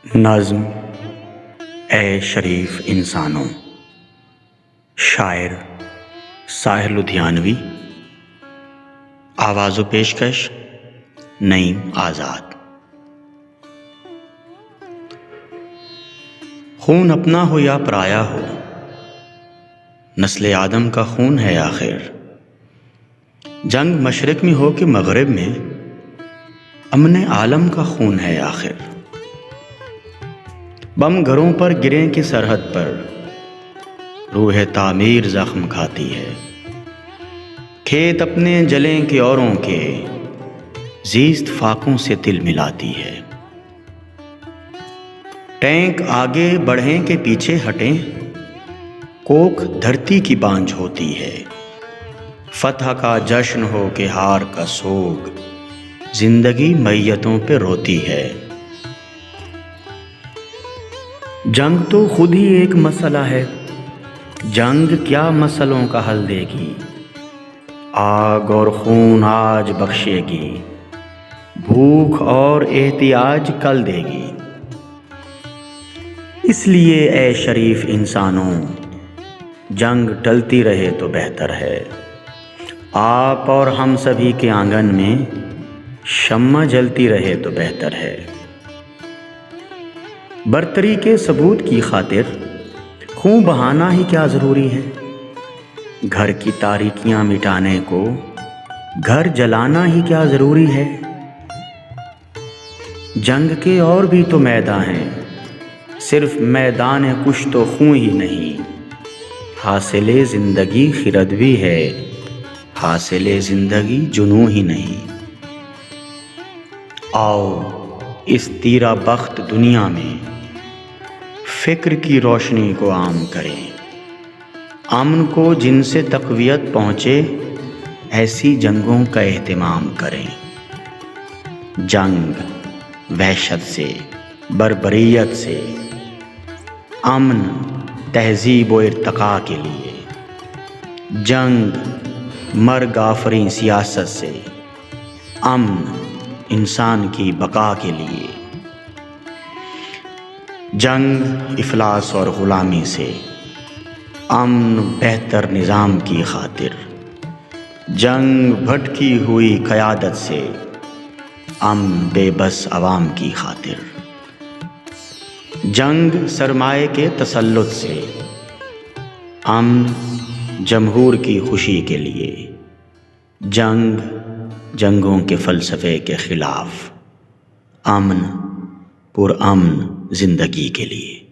نظم اے شریف انسانوں، شاعر ساحر لدھیانوی، آواز و پیشکش نعیم آزاد۔ خون اپنا ہو یا پرایا ہو، نسل آدم کا خون ہے آخر۔ جنگ مشرق میں ہو کہ مغرب میں، امن عالم کا خون ہے آخر۔ بم گھروں پر گریں کہ سرحد پر، روح تعمیر زخم کھاتی ہے۔ کھیت اپنے جلیں کہ اوروں کے، زیست فاقوں سے دل ملاتی ہے۔ ٹینک آگے بڑھیں کہ پیچھے ہٹیں، کوکھ دھرتی کی بانجھ ہوتی ہے۔ فتح کا جشن ہو کہ ہار کا سوگ، زندگی میتوں پہ روتی ہے۔ جنگ تو خود ہی ایک مسئلہ ہے، جنگ کیا مسئلوں کا حل دے گی۔ آگ اور خون آج بخشے گی، بھوک اور احتیاج کل دے گی۔ اس لیے اے شریف انسانوں، جنگ ٹلتی رہے تو بہتر ہے۔ آپ اور ہم سبھی کے آنگن میں شمع جلتی رہے تو بہتر ہے۔ برتری کے ثبوت کی خاطر خون بہانا ہی کیا ضروری ہے۔ گھر کی تاریکیاں مٹانے کو گھر جلانا ہی کیا ضروری ہے۔ جنگ کے اور بھی تو میدان ہیں، صرف میدان کشت و خون ہی نہیں۔ حاصل زندگی خرد بھی ہے، حاصل زندگی جنوں ہی نہیں۔ آؤ اس تیرا بخت دنیا میں فکر کی روشنی کو عام کریں۔ امن کو جن سے تقویت پہنچے، ایسی جنگوں کا اہتمام کریں۔ جنگ وحشت سے، بربریت سے، امن تہذیب و ارتقاء کے لیے۔ جنگ مرگ آفریں سیاست سے، امن انسان کی بقا کے لیے۔ جنگ افلاس اور غلامی سے، امن بہتر نظام کی خاطر۔ جنگ بھٹکی ہوئی قیادت سے، امن بے بس عوام کی خاطر۔ جنگ سرمایہ کے تسلط سے، امن جمہور کی خوشی کے لیے۔ جنگ جنگوں کے فلسفے کے خلاف، امن پرامن زندگی کے لیے۔